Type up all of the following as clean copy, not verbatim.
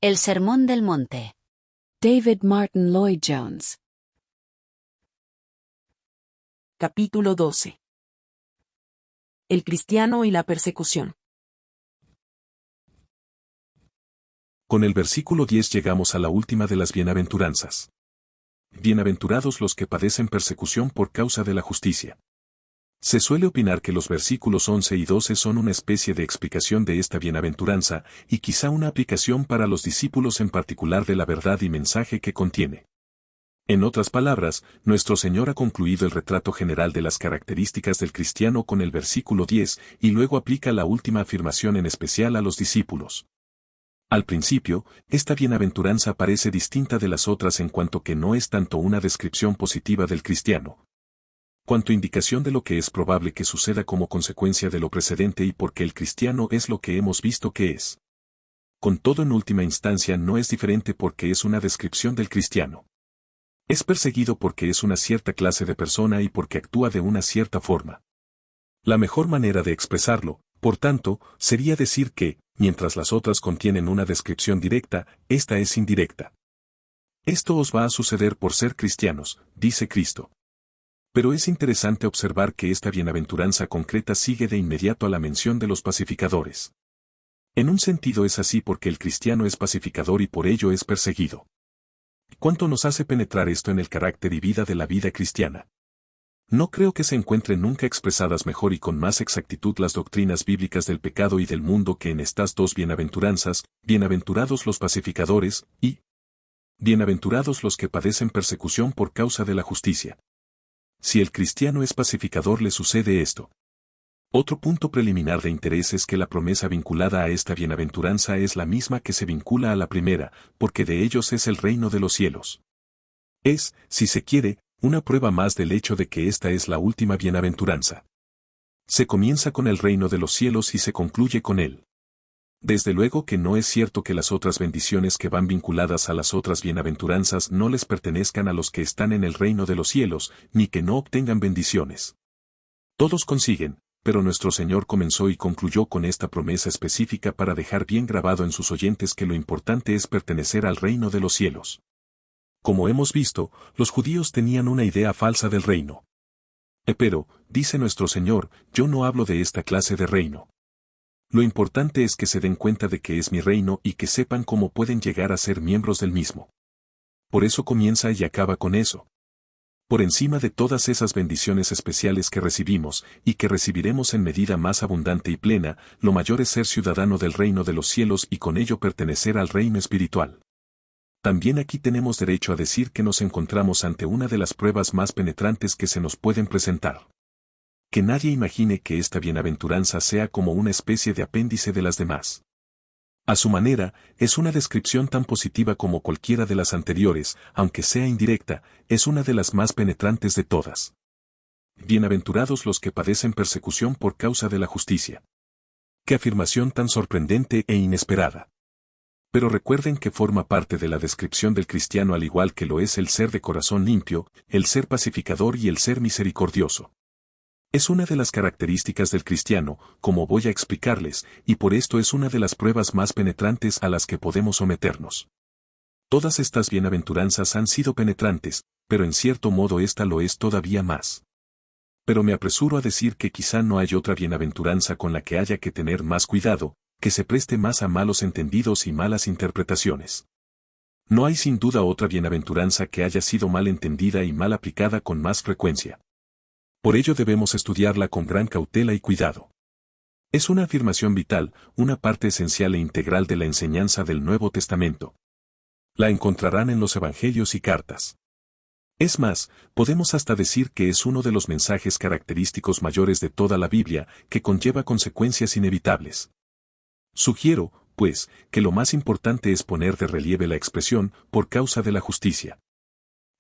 El Sermón del Monte. David Martin Lloyd Jones. Capítulo 12. El cristiano y la persecución. Con el versículo 10 llegamos a la última de las bienaventuranzas. Bienaventurados los que padecen persecución por causa de la justicia. Se suele opinar que los versículos 11 y 12 son una especie de explicación de esta bienaventuranza, y quizá una aplicación para los discípulos en particular de la verdad y mensaje que contiene. En otras palabras, nuestro Señor ha concluido el retrato general de las características del cristiano con el versículo 10, y luego aplica la última afirmación en especial a los discípulos. Al principio, esta bienaventuranza parece distinta de las otras en cuanto que no es tanto una descripción positiva del cristiano, cuanto indicación de lo que es probable que suceda como consecuencia de lo precedente y porque el cristiano es lo que hemos visto que es. Con todo, en última instancia no es diferente porque es una descripción del cristiano. Es perseguido porque es una cierta clase de persona y porque actúa de una cierta forma. La mejor manera de expresarlo, por tanto, sería decir que, mientras las otras contienen una descripción directa, esta es indirecta. Esto os va a suceder por ser cristianos, dice Cristo. Pero es interesante observar que esta bienaventuranza concreta sigue de inmediato a la mención de los pacificadores. En un sentido es así porque el cristiano es pacificador y por ello es perseguido. ¿Cuánto nos hace penetrar esto en el carácter y vida de la vida cristiana? No creo que se encuentren nunca expresadas mejor y con más exactitud las doctrinas bíblicas del pecado y del mundo que en estas dos bienaventuranzas, bienaventurados los pacificadores, y bienaventurados los que padecen persecución por causa de la justicia. Si el cristiano es pacificador le sucede esto. Otro punto preliminar de interés es que la promesa vinculada a esta bienaventuranza es la misma que se vincula a la primera, porque de ellos es el reino de los cielos. Es, si se quiere, una prueba más del hecho de que esta es la última bienaventuranza. Se comienza con el reino de los cielos y se concluye con él. Desde luego que no es cierto que las otras bendiciones que van vinculadas a las otras bienaventuranzas no les pertenezcan a los que están en el reino de los cielos, ni que no obtengan bendiciones. Todos consiguen, pero nuestro Señor comenzó y concluyó con esta promesa específica para dejar bien grabado en sus oyentes que lo importante es pertenecer al reino de los cielos. Como hemos visto, los judíos tenían una idea falsa del reino. Pero, dice nuestro Señor, yo no hablo de esta clase de reino. Lo importante es que se den cuenta de que es mi reino y que sepan cómo pueden llegar a ser miembros del mismo. Por eso comienza y acaba con eso. Por encima de todas esas bendiciones especiales que recibimos, y que recibiremos en medida más abundante y plena, lo mayor es ser ciudadano del reino de los cielos y con ello pertenecer al reino espiritual. También aquí tenemos derecho a decir que nos encontramos ante una de las pruebas más penetrantes que se nos pueden presentar. Que nadie imagine que esta bienaventuranza sea como una especie de apéndice de las demás. A su manera, es una descripción tan positiva como cualquiera de las anteriores, aunque sea indirecta, es una de las más penetrantes de todas. Bienaventurados los que padecen persecución por causa de la justicia. Qué afirmación tan sorprendente e inesperada. Pero recuerden que forma parte de la descripción del cristiano al igual que lo es el ser de corazón limpio, el ser pacificador y el ser misericordioso. Es una de las características del cristiano, como voy a explicarles, y por esto es una de las pruebas más penetrantes a las que podemos someternos. Todas estas bienaventuranzas han sido penetrantes, pero en cierto modo esta lo es todavía más. Pero me apresuro a decir que quizá no hay otra bienaventuranza con la que haya que tener más cuidado, que se preste más a malos entendidos y malas interpretaciones. No hay sin duda otra bienaventuranza que haya sido mal entendida y mal aplicada con más frecuencia. Por ello debemos estudiarla con gran cautela y cuidado. Es una afirmación vital, una parte esencial e integral de la enseñanza del Nuevo Testamento. La encontrarán en los Evangelios y cartas. Es más, podemos hasta decir que es uno de los mensajes característicos mayores de toda la Biblia, que conlleva consecuencias inevitables. Sugiero, pues, que lo más importante es poner de relieve la expresión, por causa de la justicia.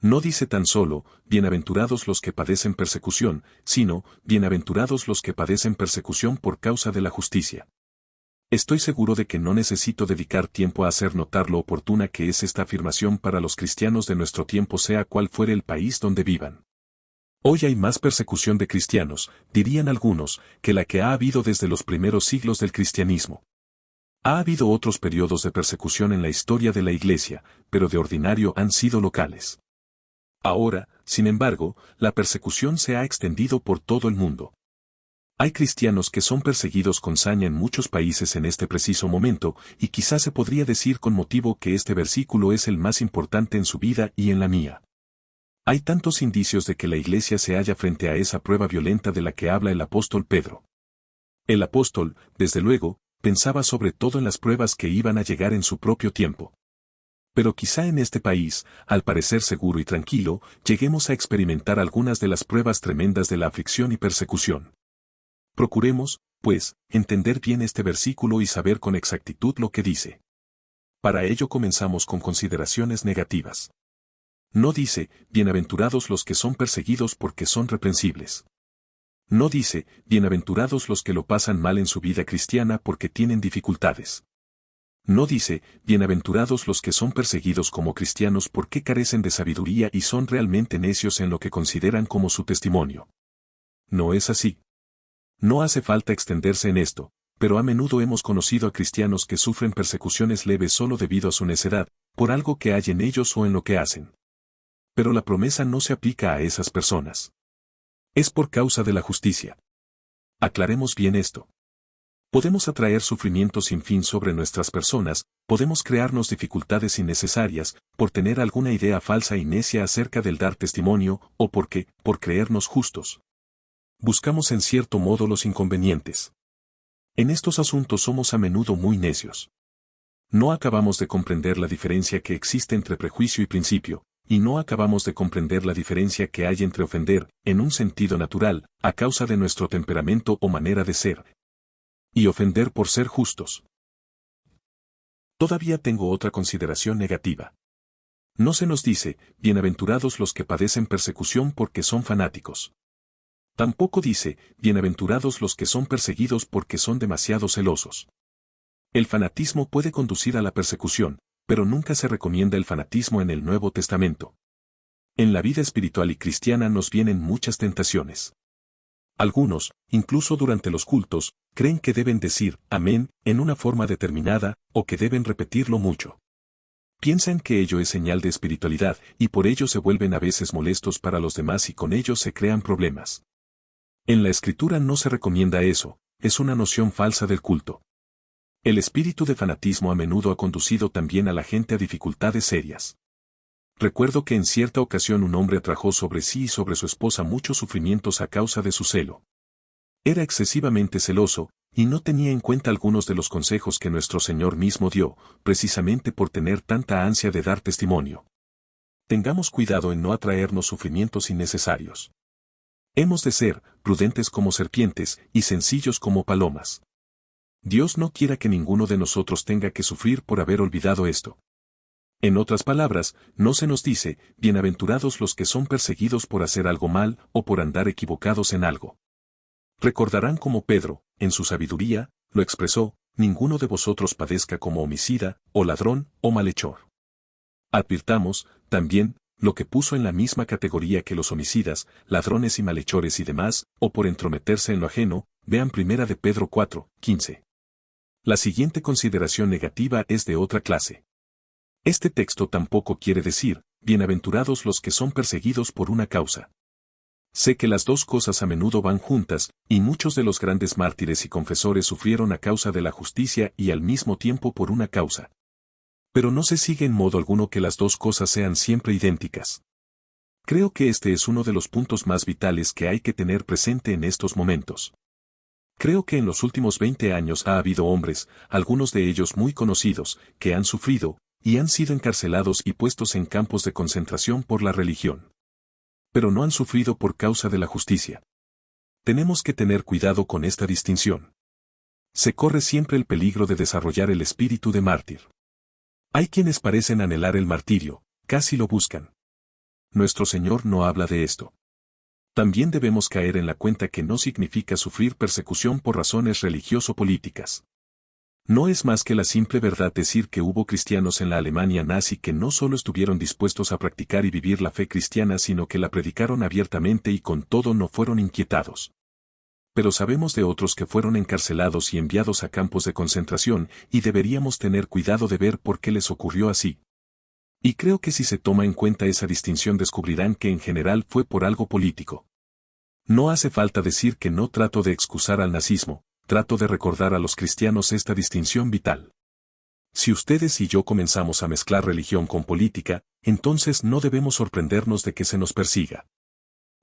No dice tan solo, bienaventurados los que padecen persecución, sino, bienaventurados los que padecen persecución por causa de la justicia. Estoy seguro de que no necesito dedicar tiempo a hacer notar lo oportuna que es esta afirmación para los cristianos de nuestro tiempo sea cual fuere el país donde vivan. Hoy hay más persecución de cristianos, dirían algunos, que la que ha habido desde los primeros siglos del cristianismo. Ha habido otros periodos de persecución en la historia de la Iglesia, pero de ordinario han sido locales. Ahora, sin embargo, la persecución se ha extendido por todo el mundo. Hay cristianos que son perseguidos con saña en muchos países en este preciso momento, y quizás se podría decir con motivo que este versículo es el más importante en su vida y en la mía. Hay tantos indicios de que la Iglesia se halla frente a esa prueba violenta de la que habla el apóstol Pedro. El apóstol, desde luego, pensaba sobre todo en las pruebas que iban a llegar en su propio tiempo. Pero quizá en este país, al parecer seguro y tranquilo, lleguemos a experimentar algunas de las pruebas tremendas de la aflicción y persecución. Procuremos, pues, entender bien este versículo y saber con exactitud lo que dice. Para ello comenzamos con consideraciones negativas. No dice, bienaventurados los que son perseguidos porque son reprensibles. No dice, bienaventurados los que lo pasan mal en su vida cristiana porque tienen dificultades. No dice, bienaventurados los que son perseguidos como cristianos porque carecen de sabiduría y son realmente necios en lo que consideran como su testimonio. No es así. No hace falta extenderse en esto, pero a menudo hemos conocido a cristianos que sufren persecuciones leves solo debido a su necedad, por algo que hay en ellos o en lo que hacen. Pero la promesa no se aplica a esas personas. Es por causa de la justicia. Aclaremos bien esto. Podemos atraer sufrimiento sin fin sobre nuestras personas, podemos crearnos dificultades innecesarias, por tener alguna idea falsa y necia acerca del dar testimonio, o porque, por creernos justos, buscamos en cierto modo los inconvenientes. En estos asuntos somos a menudo muy necios. No acabamos de comprender la diferencia que existe entre prejuicio y principio, y no acabamos de comprender la diferencia que hay entre ofender, en un sentido natural, a causa de nuestro temperamento o manera de ser, y ofender por ser justos. Todavía tengo otra consideración negativa. No se nos dice, bienaventurados los que padecen persecución porque son fanáticos. Tampoco dice, bienaventurados los que son perseguidos porque son demasiado celosos. El fanatismo puede conducir a la persecución, pero nunca se recomienda el fanatismo en el Nuevo Testamento. En la vida espiritual y cristiana nos vienen muchas tentaciones. Algunos, incluso durante los cultos, creen que deben decir amén en una forma determinada, o que deben repetirlo mucho. Piensan que ello es señal de espiritualidad, y por ello se vuelven a veces molestos para los demás y con ello se crean problemas. En la Escritura no se recomienda eso, es una noción falsa del culto. El espíritu de fanatismo a menudo ha conducido también a la gente a dificultades serias. Recuerdo que en cierta ocasión un hombre atrajo sobre sí y sobre su esposa muchos sufrimientos a causa de su celo. Era excesivamente celoso, y no tenía en cuenta algunos de los consejos que nuestro Señor mismo dio, precisamente por tener tanta ansia de dar testimonio. Tengamos cuidado en no atraernos sufrimientos innecesarios. Hemos de ser prudentes como serpientes y sencillos como palomas. Dios no quiera que ninguno de nosotros tenga que sufrir por haber olvidado esto. En otras palabras, no se nos dice, bienaventurados los que son perseguidos por hacer algo mal o por andar equivocados en algo. Recordarán como Pedro, en su sabiduría, lo expresó, ninguno de vosotros padezca como homicida, o ladrón, o malhechor. Advirtamos, también, lo que puso en la misma categoría que los homicidas, ladrones y malhechores y demás, o por entrometerse en lo ajeno, vean 1 de Pedro 4, 15. La siguiente consideración negativa es de otra clase. Este texto tampoco quiere decir, bienaventurados los que son perseguidos por una causa. Sé que las dos cosas a menudo van juntas, y muchos de los grandes mártires y confesores sufrieron a causa de la justicia y al mismo tiempo por una causa. Pero no se sigue en modo alguno que las dos cosas sean siempre idénticas. Creo que este es uno de los puntos más vitales que hay que tener presente en estos momentos. Creo que en los últimos 20 años ha habido hombres, algunos de ellos muy conocidos, que han sufrido, y han sido encarcelados y puestos en campos de concentración por la religión. Pero no han sufrido por causa de la justicia. Tenemos que tener cuidado con esta distinción. Se corre siempre el peligro de desarrollar el espíritu de mártir. Hay quienes parecen anhelar el martirio, casi lo buscan. Nuestro Señor no habla de esto. También debemos caer en la cuenta que no significa sufrir persecución por razones religioso-políticas. No es más que la simple verdad decir que hubo cristianos en la Alemania nazi que no solo estuvieron dispuestos a practicar y vivir la fe cristiana sino que la predicaron abiertamente y con todo no fueron inquietados. pero sabemos de otros que fueron encarcelados y enviados a campos de concentración, y deberíamos tener cuidado de ver por qué les ocurrió así. Y creo que si se toma en cuenta esa distinción descubrirán que en general fue por algo político. No hace falta decir que no trato de excusar al nazismo, trato de recordar a los cristianos esta distinción vital. Si ustedes y yo comenzamos a mezclar religión con política, entonces no debemos sorprendernos de que se nos persiga.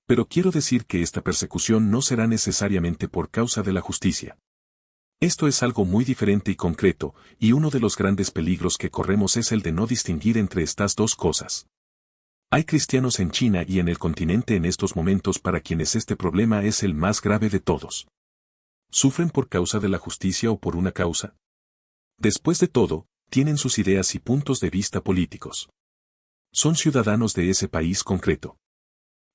Pero quiero decir que esta persecución no será necesariamente por causa de la justicia. Esto es algo muy diferente y concreto, y uno de los grandes peligros que corremos es el de no distinguir entre estas dos cosas. Hay cristianos en China y en el continente en estos momentos para quienes este problema es el más grave de todos. ¿Sufren por causa de la justicia o por una causa? Después de todo, tienen sus ideas y puntos de vista políticos. Son ciudadanos de ese país concreto.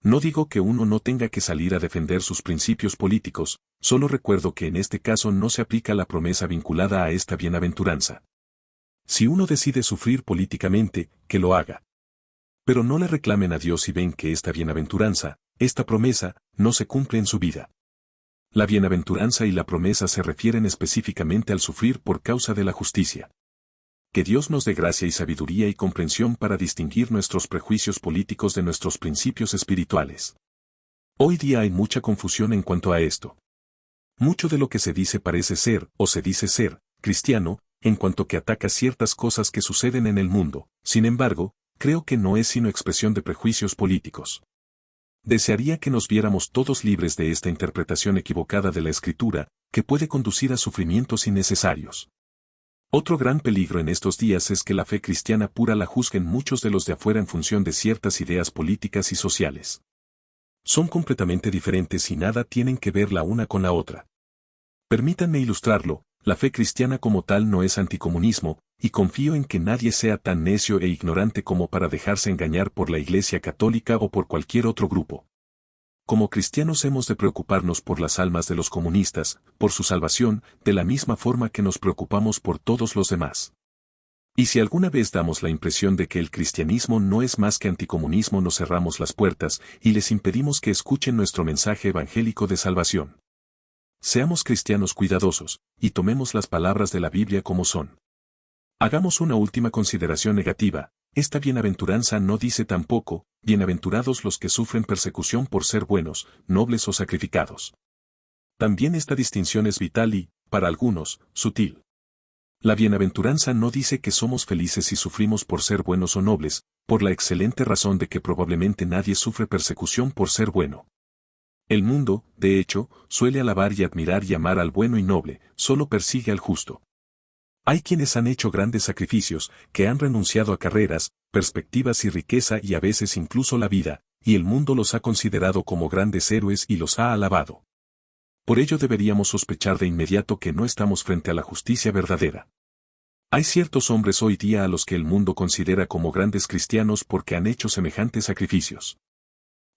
No digo que uno no tenga que salir a defender sus principios políticos, solo recuerdo que en este caso no se aplica la promesa vinculada a esta bienaventuranza. Si uno decide sufrir políticamente, que lo haga. Pero no le reclamen a Dios si ven que esta bienaventuranza, esta promesa, no se cumple en su vida. La bienaventuranza y la promesa se refieren específicamente al sufrir por causa de la justicia. Que Dios nos dé gracia y sabiduría y comprensión para distinguir nuestros prejuicios políticos de nuestros principios espirituales. Hoy día hay mucha confusión en cuanto a esto. Mucho de lo que se dice parece ser, o se dice ser, cristiano, en cuanto que ataca ciertas cosas que suceden en el mundo, sin embargo, creo que no es sino expresión de prejuicios políticos. Desearía que nos viéramos todos libres de esta interpretación equivocada de la Escritura, que puede conducir a sufrimientos innecesarios. Otro gran peligro en estos días es que la fe cristiana pura la juzguen muchos de los de afuera en función de ciertas ideas políticas y sociales. Son completamente diferentes y nada tienen que ver la una con la otra. Permítanme ilustrarlo, la fe cristiana como tal no es anticomunismo, y confío en que nadie sea tan necio e ignorante como para dejarse engañar por la Iglesia Católica o por cualquier otro grupo. Como cristianos hemos de preocuparnos por las almas de los comunistas, por su salvación, de la misma forma que nos preocupamos por todos los demás. Y si alguna vez damos la impresión de que el cristianismo no es más que anticomunismo, nos cerramos las puertas y les impedimos que escuchen nuestro mensaje evangélico de salvación. Seamos cristianos cuidadosos, y tomemos las palabras de la Biblia como son. Hagamos una última consideración negativa. Esta bienaventuranza no dice tampoco, bienaventurados los que sufren persecución por ser buenos, nobles o sacrificados. También esta distinción es vital y, para algunos, sutil. La bienaventuranza no dice que somos felices si sufrimos por ser buenos o nobles, por la excelente razón de que probablemente nadie sufre persecución por ser bueno. El mundo, de hecho, suele alabar y admirar y amar al bueno y noble, solo persigue al justo. Hay quienes han hecho grandes sacrificios, que han renunciado a carreras, perspectivas y riqueza y a veces incluso la vida, y el mundo los ha considerado como grandes héroes y los ha alabado. Por ello deberíamos sospechar de inmediato que no estamos frente a la justicia verdadera. Hay ciertos hombres hoy día a los que el mundo considera como grandes cristianos porque han hecho semejantes sacrificios.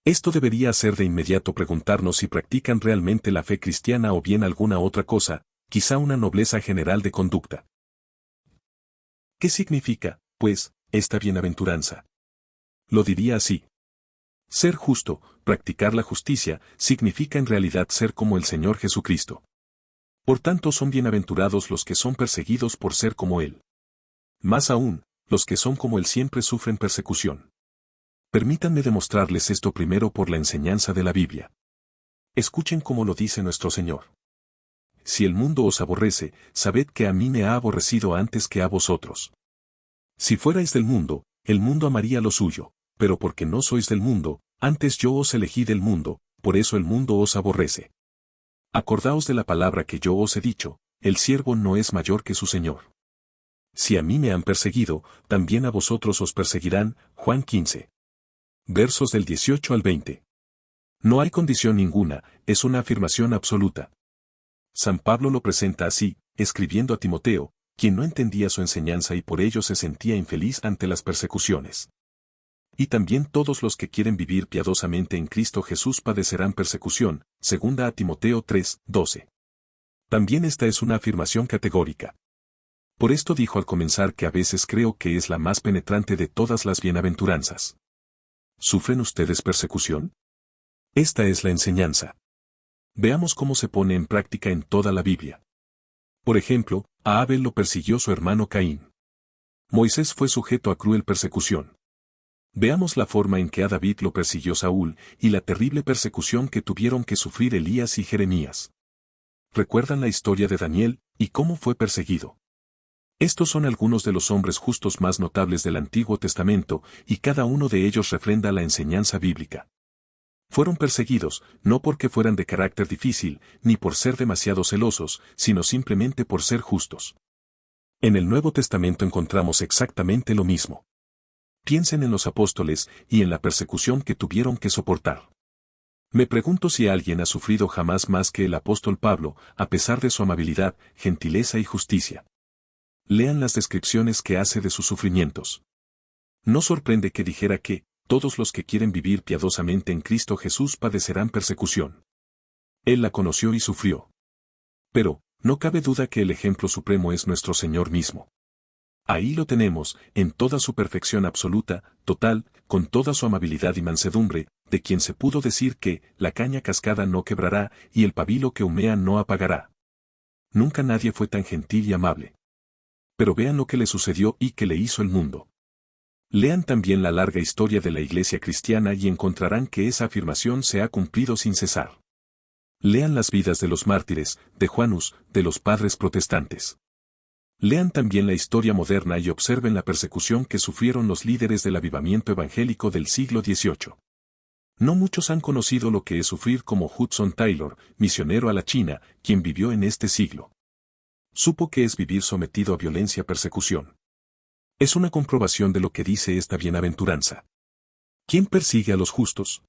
Esto debería hacer de inmediato preguntarnos si practican realmente la fe cristiana o bien alguna otra cosa, quizá una nobleza general de conducta. ¿Qué significa, pues, esta bienaventuranza? Lo diría así. Ser justo, practicar la justicia, significa en realidad ser como el Señor Jesucristo. Por tanto son bienaventurados los que son perseguidos por ser como Él. Más aún, los que son como Él siempre sufren persecución. Permítanme demostrarles esto primero por la enseñanza de la Biblia. Escuchen cómo lo dice nuestro Señor. Si el mundo os aborrece, sabed que a mí me ha aborrecido antes que a vosotros. Si fuerais del mundo, el mundo amaría lo suyo, pero porque no sois del mundo, antes yo os elegí del mundo, por eso el mundo os aborrece. Acordaos de la palabra que yo os he dicho, el siervo no es mayor que su Señor. Si a mí me han perseguido, también a vosotros os perseguirán. Juan 15. Versos del 18 al 20. No hay condición ninguna, es una afirmación absoluta. San Pablo lo presenta así, escribiendo a Timoteo, quien no entendía su enseñanza y por ello se sentía infeliz ante las persecuciones. Y también todos los que quieren vivir piadosamente en Cristo Jesús padecerán persecución, segunda a Timoteo 3, 12. También esta es una afirmación categórica. Por esto dijo al comenzar que a veces creo que es la más penetrante de todas las bienaventuranzas. ¿Sufren ustedes persecución? Esta es la enseñanza. Veamos cómo se pone en práctica en toda la Biblia. Por ejemplo, a Abel lo persiguió su hermano Caín. Moisés fue sujeto a cruel persecución. Veamos la forma en que a David lo persiguió Saúl y la terrible persecución que tuvieron que sufrir Elías y Jeremías. ¿Recuerdan la historia de Daniel y cómo fue perseguido? Estos son algunos de los hombres justos más notables del Antiguo Testamento y cada uno de ellos refrenda la enseñanza bíblica. Fueron perseguidos, no porque fueran de carácter difícil, ni por ser demasiado celosos, sino simplemente por ser justos. En el Nuevo Testamento encontramos exactamente lo mismo. Piensen en los apóstoles y en la persecución que tuvieron que soportar. Me pregunto si alguien ha sufrido jamás más que el apóstol Pablo, a pesar de su amabilidad, gentileza y justicia. Lean las descripciones que hace de sus sufrimientos. No sorprende que dijera que, todos los que quieren vivir piadosamente en Cristo Jesús padecerán persecución. Él la conoció y sufrió. Pero, no cabe duda que el ejemplo supremo es nuestro Señor mismo. Ahí lo tenemos, en toda su perfección absoluta, total, con toda su amabilidad y mansedumbre, de quien se pudo decir que, la caña cascada no quebrará, y el pabilo que humea no apagará. Nunca nadie fue tan gentil y amable. Pero vean lo que le sucedió y que le hizo el mundo. Lean también la larga historia de la Iglesia cristiana y encontrarán que esa afirmación se ha cumplido sin cesar. Lean las vidas de los mártires, de Juanus, de los padres protestantes. Lean también la historia moderna y observen la persecución que sufrieron los líderes del avivamiento evangélico del siglo XVIII. No muchos han conocido lo que es sufrir como Hudson Taylor, misionero a la China, quien vivió en este siglo. Supo que es vivir sometido a violencia persecución. Es una comprobación de lo que dice esta bienaventuranza. ¿Quién persigue a los justos?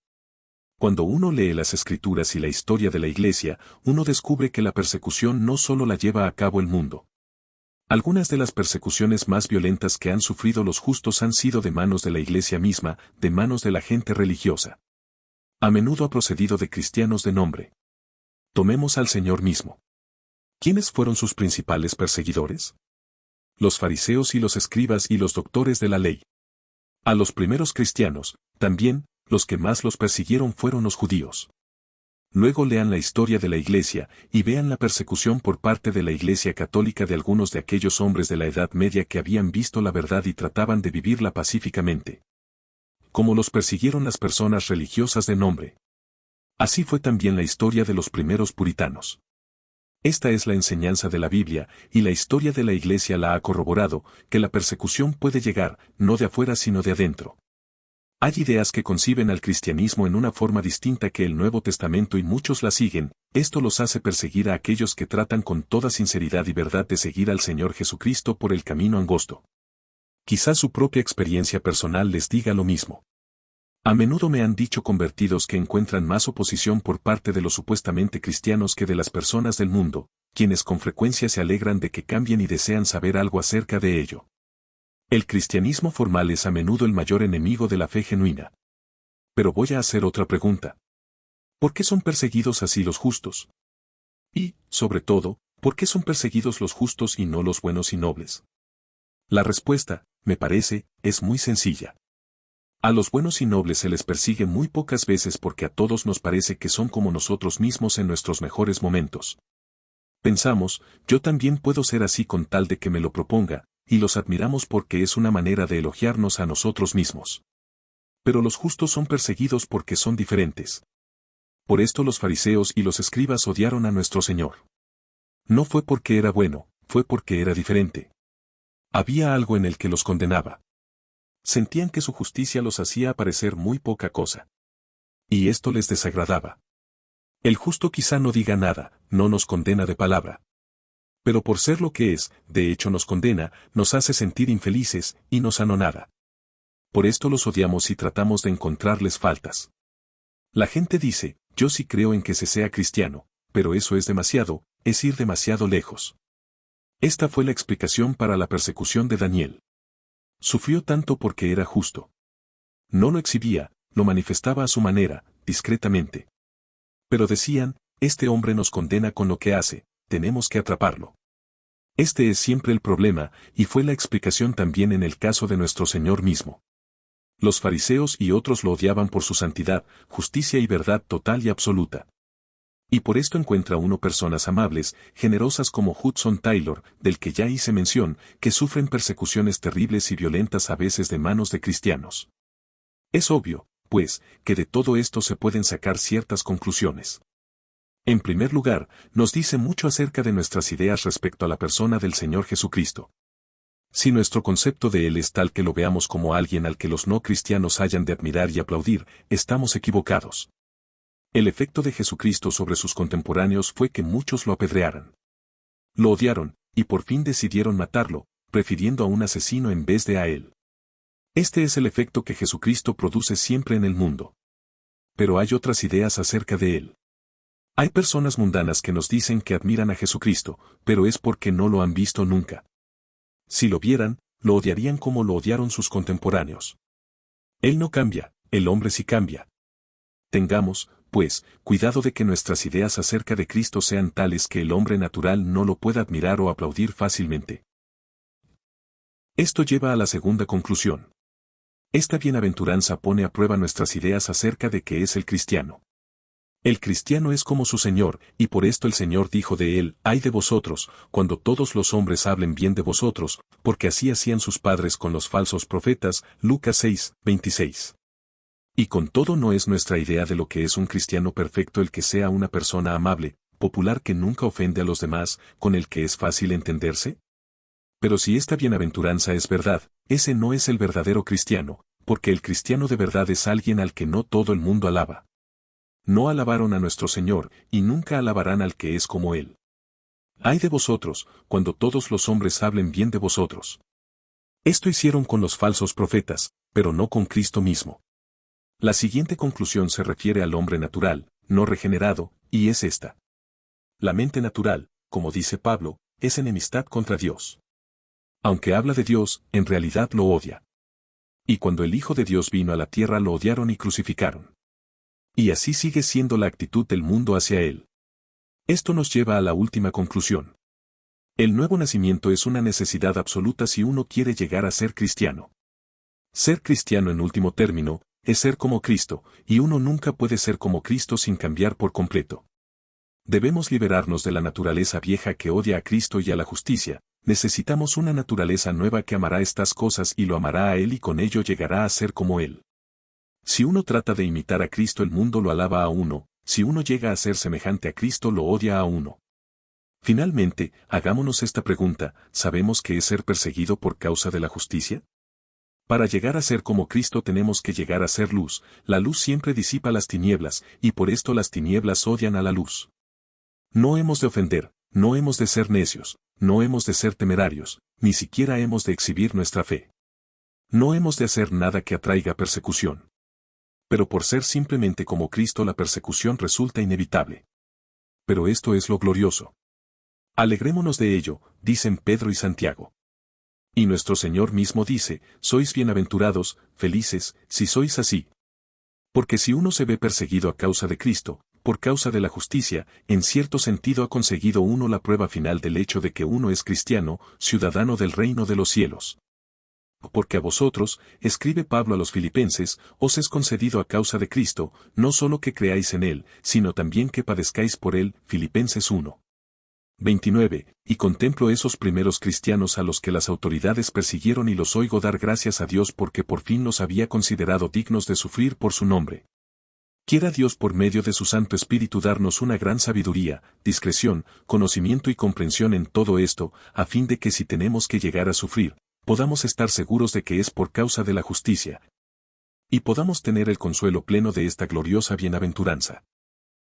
Cuando uno lee las Escrituras y la historia de la Iglesia, uno descubre que la persecución no solo la lleva a cabo el mundo. Algunas de las persecuciones más violentas que han sufrido los justos han sido de manos de la Iglesia misma, de manos de la gente religiosa. A menudo ha procedido de cristianos de nombre. Tomemos al Señor mismo. ¿Quiénes fueron sus principales perseguidores? Los fariseos y los escribas y los doctores de la ley. A los primeros cristianos, también, los que más los persiguieron fueron los judíos. Luego lean la historia de la Iglesia y vean la persecución por parte de la Iglesia católica de algunos de aquellos hombres de la Edad Media que habían visto la verdad y trataban de vivirla pacíficamente. Como los persiguieron las personas religiosas de nombre. Así fue también la historia de los primeros puritanos. Esta es la enseñanza de la Biblia, y la historia de la Iglesia la ha corroborado, que la persecución puede llegar, no de afuera sino de adentro. Hay ideas que conciben al cristianismo en una forma distinta que el Nuevo Testamento y muchos la siguen, esto los hace perseguir a aquellos que tratan con toda sinceridad y verdad de seguir al Señor Jesucristo por el camino angosto. Quizás su propia experiencia personal les diga lo mismo. A menudo me han dicho convertidos que encuentran más oposición por parte de los supuestamente cristianos que de las personas del mundo, quienes con frecuencia se alegran de que cambien y desean saber algo acerca de ello. El cristianismo formal es a menudo el mayor enemigo de la fe genuina. Pero voy a hacer otra pregunta. ¿Por qué son perseguidos así los justos? Y, sobre todo, ¿por qué son perseguidos los justos y no los buenos y nobles? La respuesta, me parece, es muy sencilla. A los buenos y nobles se les persigue muy pocas veces porque a todos nos parece que son como nosotros mismos en nuestros mejores momentos. Pensamos, yo también puedo ser así con tal de que me lo proponga, y los admiramos porque es una manera de elogiarnos a nosotros mismos. Pero los justos son perseguidos porque son diferentes. Por esto los fariseos y los escribas odiaron a nuestro Señor. No fue porque era bueno, fue porque era diferente. Había algo en el que los condenaba. Sentían que su justicia los hacía parecer muy poca cosa. Y esto les desagradaba. El justo quizá no diga nada, no nos condena de palabra. Pero por ser lo que es, de hecho nos condena, nos hace sentir infelices, y nos anonada. Por esto los odiamos y tratamos de encontrarles faltas. La gente dice, yo sí creo en que se sea cristiano, pero eso es demasiado, es ir demasiado lejos. Esta fue la explicación para la persecución de Daniel. Sufrió tanto porque era justo. No lo exhibía, lo manifestaba a su manera, discretamente. Pero decían, este hombre nos condena con lo que hace, tenemos que atraparlo. Este es siempre el problema, y fue la explicación también en el caso de nuestro Señor mismo. Los fariseos y otros lo odiaban por su santidad, justicia y verdad total y absoluta. Y por esto encuentra uno personas amables, generosas como Hudson Taylor, del que ya hice mención, que sufren persecuciones terribles y violentas a veces de manos de cristianos. Es obvio, pues, que de todo esto se pueden sacar ciertas conclusiones. En primer lugar, nos dice mucho acerca de nuestras ideas respecto a la persona del Señor Jesucristo. Si nuestro concepto de Él es tal que lo veamos como alguien al que los no cristianos hayan de admirar y aplaudir, estamos equivocados. El efecto de Jesucristo sobre sus contemporáneos fue que muchos lo apedrearan. Lo odiaron, y por fin decidieron matarlo, prefiriendo a un asesino en vez de a Él. Este es el efecto que Jesucristo produce siempre en el mundo. Pero hay otras ideas acerca de Él. Hay personas mundanas que nos dicen que admiran a Jesucristo, pero es porque no lo han visto nunca. Si lo vieran, lo odiarían como lo odiaron sus contemporáneos. Él no cambia, el hombre sí cambia. Tengamos, pues, cuidado de que nuestras ideas acerca de Cristo sean tales que el hombre natural no lo pueda admirar o aplaudir fácilmente. Esto lleva a la segunda conclusión. Esta bienaventuranza pone a prueba nuestras ideas acerca de qué es el cristiano. El cristiano es como su Señor, y por esto el Señor dijo de él: «Ay de vosotros, cuando todos los hombres hablen bien de vosotros, porque así hacían sus padres con los falsos profetas». Lucas 6, 26. Y con todo no es nuestra idea de lo que es un cristiano perfecto el que sea una persona amable, popular que nunca ofende a los demás, con el que es fácil entenderse. Pero si esta bienaventuranza es verdad, ese no es el verdadero cristiano, porque el cristiano de verdad es alguien al que no todo el mundo alaba. No alabaron a nuestro Señor, y nunca alabarán al que es como Él. Ay de vosotros, cuando todos los hombres hablen bien de vosotros. Esto hicieron con los falsos profetas, pero no con Cristo mismo. La siguiente conclusión se refiere al hombre natural, no regenerado, y es esta. La mente natural, como dice Pablo, es enemistad contra Dios. Aunque habla de Dios, en realidad lo odia. Y cuando el Hijo de Dios vino a la tierra lo odiaron y crucificaron. Y así sigue siendo la actitud del mundo hacia Él. Esto nos lleva a la última conclusión. El nuevo nacimiento es una necesidad absoluta si uno quiere llegar a ser cristiano. Ser cristiano en último término, es ser como Cristo, y uno nunca puede ser como Cristo sin cambiar por completo. Debemos liberarnos de la naturaleza vieja que odia a Cristo y a la justicia. Necesitamos una naturaleza nueva que amará estas cosas y lo amará a Él y con ello llegará a ser como Él. Si uno trata de imitar a Cristo el mundo lo alaba a uno, si uno llega a ser semejante a Cristo lo odia a uno. Finalmente, hagámonos esta pregunta: ¿sabemos qué es ser perseguido por causa de la justicia? Para llegar a ser como Cristo tenemos que llegar a ser luz. La luz siempre disipa las tinieblas, y por esto las tinieblas odian a la luz. No hemos de ofender, no hemos de ser necios, no hemos de ser temerarios, ni siquiera hemos de exhibir nuestra fe. No hemos de hacer nada que atraiga persecución. Pero por ser simplemente como Cristo la persecución resulta inevitable. Pero esto es lo glorioso. Alegrémonos de ello, dicen Pedro y Santiago. Y nuestro Señor mismo dice: sois bienaventurados, felices, si sois así. Porque si uno se ve perseguido a causa de Cristo, por causa de la justicia, en cierto sentido ha conseguido uno la prueba final del hecho de que uno es cristiano, ciudadano del reino de los cielos. Porque a vosotros, escribe Pablo a los filipenses, os es concedido a causa de Cristo, no solo que creáis en Él, sino también que padezcáis por Él. Filipenses 1. 29, y contemplo esos primeros cristianos a los que las autoridades persiguieron y los oigo dar gracias a Dios porque por fin los había considerado dignos de sufrir por su nombre. Quiera Dios por medio de su Santo Espíritu darnos una gran sabiduría, discreción, conocimiento y comprensión en todo esto, a fin de que si tenemos que llegar a sufrir, podamos estar seguros de que es por causa de la justicia, y podamos tener el consuelo pleno de esta gloriosa bienaventuranza.